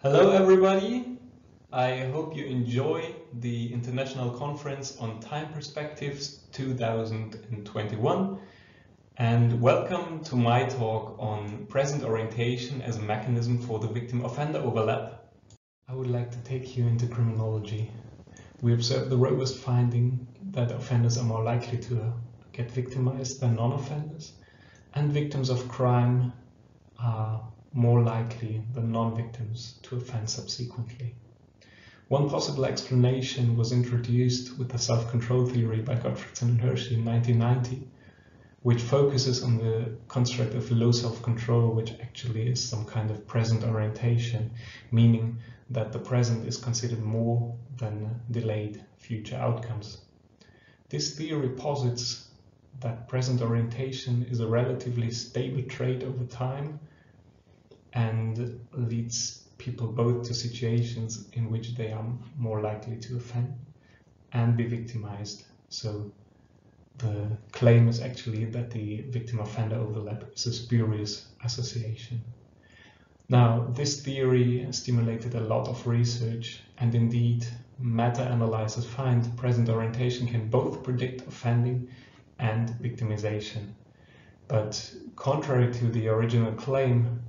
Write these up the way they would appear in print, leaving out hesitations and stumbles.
Hello everybody, I hope you enjoy the International Conference on Time Perspectives 2021 and welcome to my talk on present orientation as a mechanism for the victim-offender overlap. I would like to take you into criminology. We observed the robust finding that offenders are more likely to get victimized than non-offenders, and victims of crime are more likely than non-victims to offend subsequently. One possible explanation was introduced with the self-control theory by Gottfriedson and Hershey in 1990, which focuses on the construct of low self-control, which actually is some kind of present orientation, meaning that the present is considered more than delayed future outcomes. This theory posits that present orientation is a relatively stable trait over time and leads people both to situations in which they are more likely to offend and be victimized. So the claim is actually that the victim-offender overlap is a spurious association. Now, this theory stimulated a lot of research, and indeed meta-analyses find present orientation can both predict offending and victimization. But contrary to the original claim,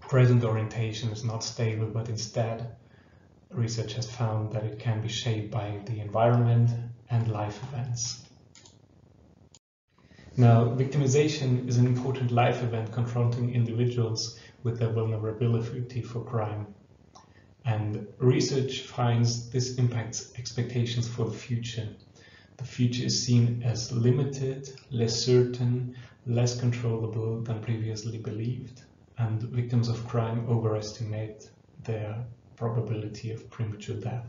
present orientation is not stable, but instead research has found that it can be shaped by the environment and life events. Now, victimization is an important life event confronting individuals with their vulnerability for crime. And research finds this impacts expectations for the future. The future is seen as limited, less certain, less controllable than previously believed, and victims of crime overestimate their probability of premature death.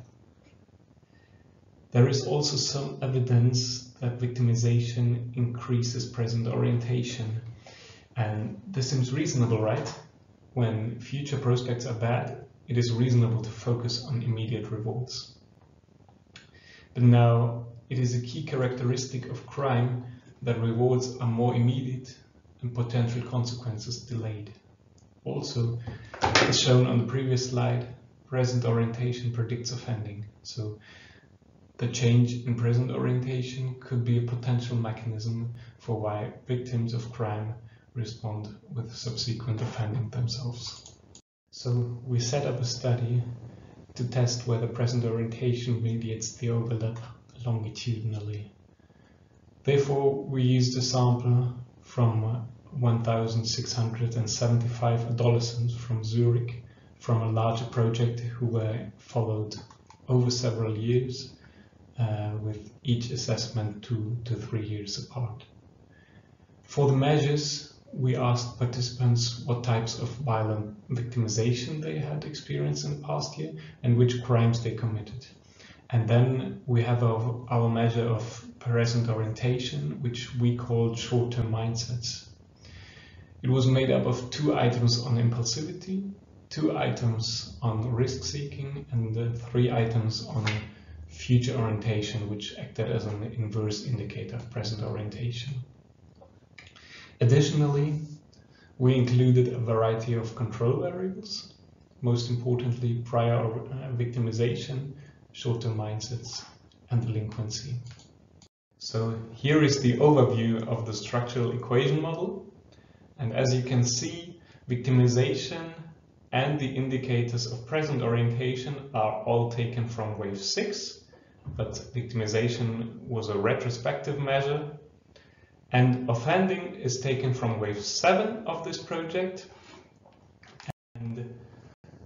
There is also some evidence that victimization increases present orientation, and this seems reasonable, right? When future prospects are bad, it is reasonable to focus on immediate rewards. But now, it is a key characteristic of crime that rewards are more immediate and potential consequences delayed. Also, as shown on the previous slide, present orientation predicts offending. So the change in present orientation could be a potential mechanism for why victims of crime respond with subsequent offending themselves. So we set up a study to test whether present orientation mediates the overlap longitudinally. Therefore, we used a sample from 1,675 adolescents from Zurich from a larger project who were followed over several years with each assessment 2 to 3 years apart. For the measures, we asked participants what types of violent victimization they had experienced in the past year and which crimes they committed. And then we have our measure of present orientation, which we called short-term mindsets. It was made up of 2 items on impulsivity, 2 items on risk-seeking, and 3 items on future orientation, which acted as an inverse indicator of present orientation. Additionally, we included a variety of control variables, most importantly prior victimization, short-term mindsets, and delinquency. So here is the overview of the structural equation model. And as you can see, victimization and the indicators of present orientation are all taken from wave 6, but victimization was a retrospective measure. And offending is taken from wave 7 of this project. And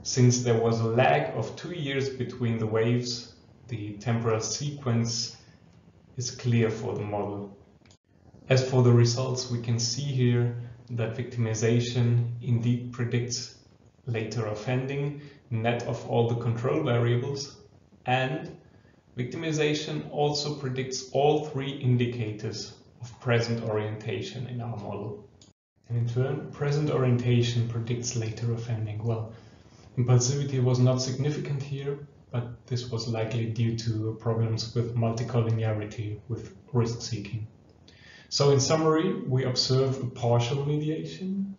since there was a lag of 2 years between the waves, the temporal sequence is clear for the model. As for the results, we can see here that victimization indeed predicts later offending, net of all the control variables, and victimization also predicts all 3 indicators of present orientation in our model. And in turn, present orientation predicts later offending. Well, impulsivity was not significant here, but this was likely due to problems with multicollinearity with risk-seeking. So in summary, we observe a partial mediation,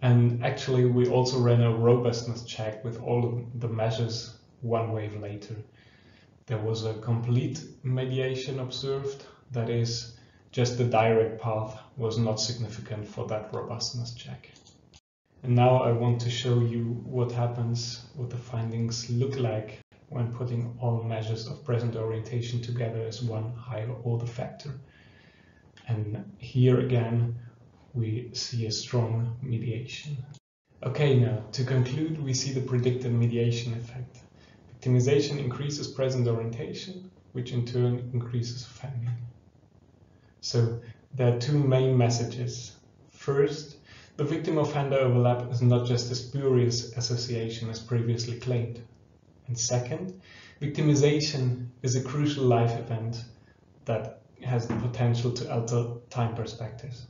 And actually, we also ran a robustness check with all of the measures 1 wave later. There was a complete mediation observed, that is, just the direct path was not significant for that robustness check. And now I want to show you what happens, what the findings look like when putting all measures of present orientation together as one higher order factor. And here again, we see a strong mediation. Okay, now to conclude, we see the predicted mediation effect. Victimization increases present orientation, which in turn increases offending. So there are 2 main messages. First, the victim-offender overlap is not just a spurious association as previously claimed. And second, victimization is a crucial life event that has the potential to alter time perspectives.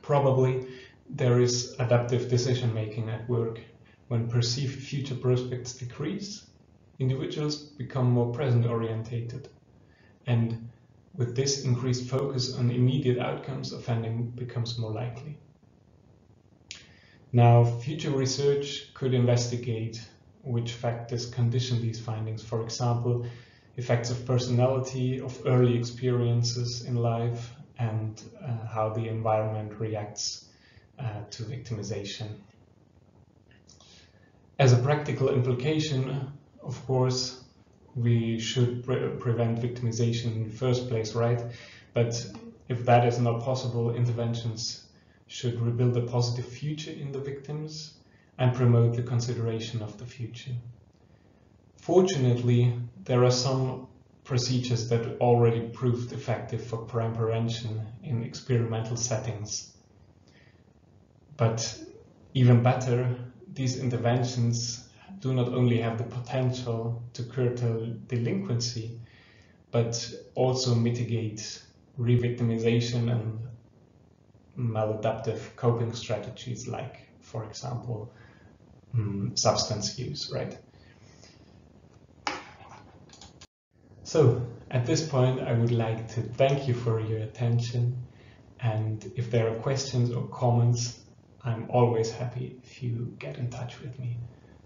Probably there is adaptive decision-making at work. When perceived future prospects decrease, individuals become more present-orientated. And with this increased focus on immediate outcomes, offending becomes more likely. Now, future research could investigate which factors condition these findings. For example, effects of personality, of early experiences in life, and how the environment reacts to victimization. As a practical implication, of course, we should prevent victimization in the first place, right? But if that is not possible, interventions should rebuild a positive future in the victims and promote the consideration of the future. Fortunately, there are some procedures that already proved effective for crime prevention in experimental settings. But even better, these interventions do not only have the potential to curtail delinquency, but also mitigate re-victimization and maladaptive coping strategies like, for example, substance use, right? So at this point, I would like to thank you for your attention. And if there are questions or comments, I'm always happy if you get in touch with me.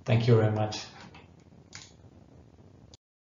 Thank you very much.